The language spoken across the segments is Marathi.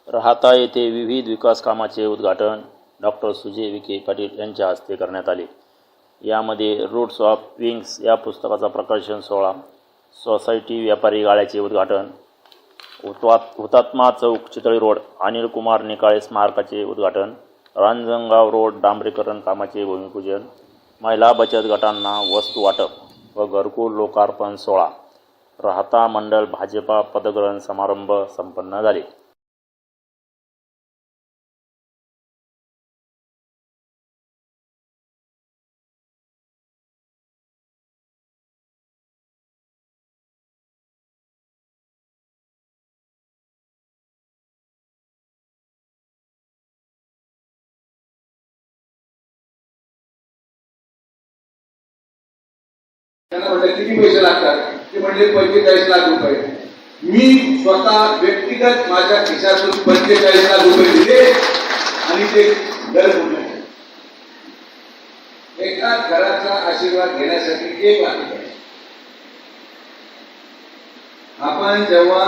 राहता येथे विविध विकास कामाचे उद्घाटन डॉक्टर सुजय विखे पाटील यांच्या हस्ते करण्यात आले। यामध्ये रूट्स ऑफ विंग्स या पुस्तकाचा प्रकाशन सोहळा, सोसायटी व्यापारी गाळ्याचे उद्घाटन, हुतात्मा चौक चितळी रोड अनिल कुमार निकाळे स्मारकाचे उद्घाटन, रांजणगाव रोड डांबरीकरण कामाचे भूमिपूजन, महिला बचत गटांना वस्तू वाटप व घरकुल लोकार्पण सोहळा, राहता मंडळ भाजपा पदग्रहण समारंभ संपन्न झाले। त्यांना म्हटलं किती पैसे लागतात, ते म्हणले 45 लाख रुपये। मी स्वतः व्यक्तिगत माझ्या खिशातून 45 लाख रुपये दिले आणि ते घर पूर्ण केले। एका घराचा आशीर्वाद घेण्यासाठी 1 लाख रुपये। आपण जेव्हा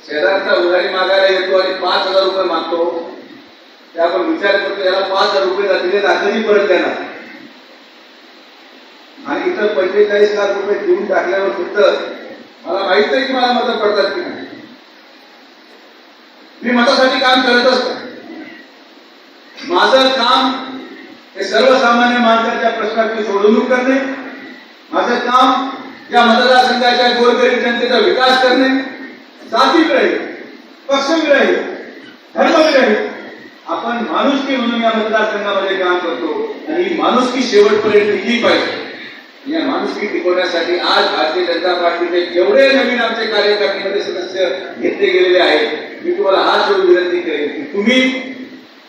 शेजारचा उधारी मागायला येतो आणि 5,000 रुपये मागतो, ते आपण विचार करतो याला 5,000 रुपये जातील रात्री परत देणार, आणि इतर 45 लाख रुपये देऊन टाकल्यावर सुद्धा मला माहित नाही की मला मदत पडतात की नाही। मी मतासाठी काम करत असतो। माझं काम हे सर्वसामान्य माणसाच्या प्रश्नाची सोडवणूक करणे, माझं काम या मतदारसंघाच्या गोरगरीब जनतेचा विकास करणे, जातीविरहित, पक्षविरहित, धर्मविरहित आपण माणुसकी म्हणून या मतदारसंघामध्ये काम करतो आणि ही माणुसकी शेवटपर्यंत टिकली पाहिजे। या माणुसकी टिकवण्यासाठी आज भारतीय जनता पार्टीचे जेवढे नवीन आमचे कार्यकारिणीमध्ये सदस्य घेतले गेलेले आहेत, मी तुम्हाला हात जोडून विनंती करेन की तुम्ही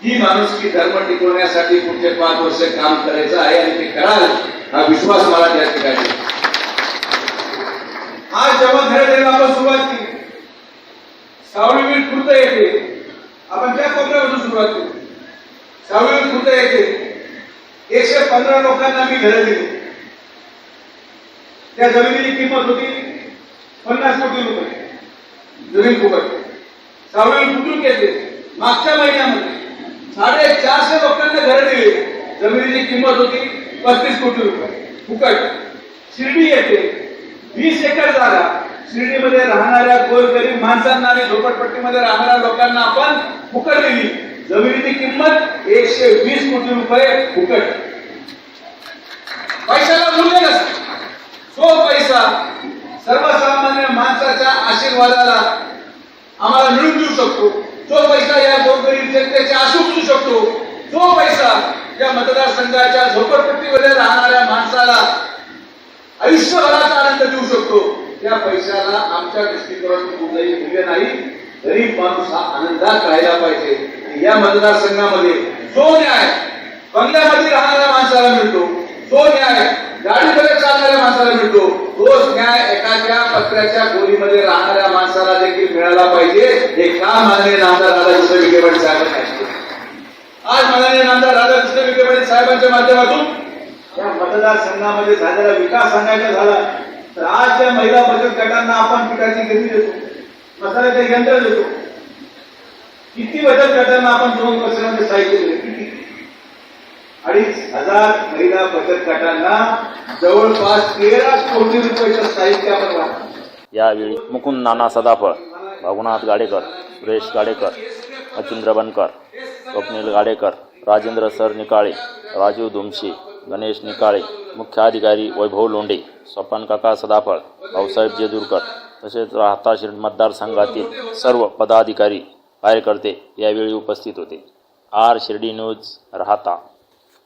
ही माणुसकी धर्म टिकवण्यासाठी पुढचे 5 वर्ष काम करायचं आहे आणि ते कराल हा विश्वास मला त्या ठिकाणी। आज जेव्हा घर द्यायला आपण सुरुवात केली, सावळी खुर्द येते, आपण त्या कोपऱ्यापासून सुरुवात केली। सावळी खुर्द येते 115 लोकांना मी घरं दिली। त्या जमिनीची किंमत होती 50 कोटी रुपये, जमीन फुकट। सावळी कुठून घेतले, मागच्या महिन्यामध्ये 450 लोकांना घरं दिली, जमिनीची किंमत होती 35 कोटी रुपये फुकट। शिर्डी येते 20 एकर जागा, शिर्डीमध्ये राहणाऱ्या गोरगरीब माणसांना आणि झोपडपट्टीमध्ये राहणाऱ्या लोकांना आपण फुकट दिली, जमिनीची किंमत 120 कोटी रुपये फुकट। पैशाला मूल्य नसतं, तो पैसा सर्वसामान्य माणसाच्या आशीर्वादाला आम्हाला मिळून देऊ शकतो, तो पैसा या गोरगरीब जनतेचे आसू पुसू शकतो, तो पैसा या मतदारसंघाच्या झोपडपट्टीमध्ये राहणाऱ्या माणसाला आयुष्यभराचा आनंद देऊ शकतो। त्या पैशाला आमच्या दृष्टिकोनातून कुठलंही मूल्य नाही। गरीब माणूस हा आनंदात राहायला पाहिजे। या मतदारसंघामध्ये जो न्याय बंगल्यामध्ये राहणाऱ्या माणसाला मिळतो, तो न्याय गाडीमध्ये चालणाऱ्या माणसाला मिळतो, तोच न्याय एखाद्या पत्र्याच्या खोलीमध्ये राहणाऱ्या माणसाला देखील मिळाला पाहिजे। हे काम माननीय नामदार राधाकृष्ण विखे पाटील साहेबांनी आज माननीय नामदार राधाकृष्ण विखे पाटील साहेबांच्या माध्यमातून या मतदारसंघामध्ये झालेला विकास सांगायचा झाला तर आज त्या महिला बचत गटांना आपण पिठाची गिरणी देतो, मसाल्याचे यंत्र देतो। किती बचत गटांना आपण 2 वर्षांमध्ये साहित्य दिले, किती 2,500 महिला बचत गटांना जवळपास 13 कोटी रुपयाचं साहित्य आपण वाटलं। यावेळी मुकुंद नाना सदाफळ, भागुनाथ गाडेकर, सुरेश गाडेकर, मच्छिंद्र बनकर, स्वप्नील गाडेकर, राजेंद्र सर निकाळे, राजू धुमशी, गणेश निकाळे, मुख्याधिकारी वैभव लोंढे, स्वपन काका सदाफळ, भाऊसाहेब जेदूरकर तसेच राहता शिर्डी मतदारसंघातील सर्व पदाधिकारी कार्यकर्ते यावेळी उपस्थित होते। आर शिर्डी न्यूज राहता।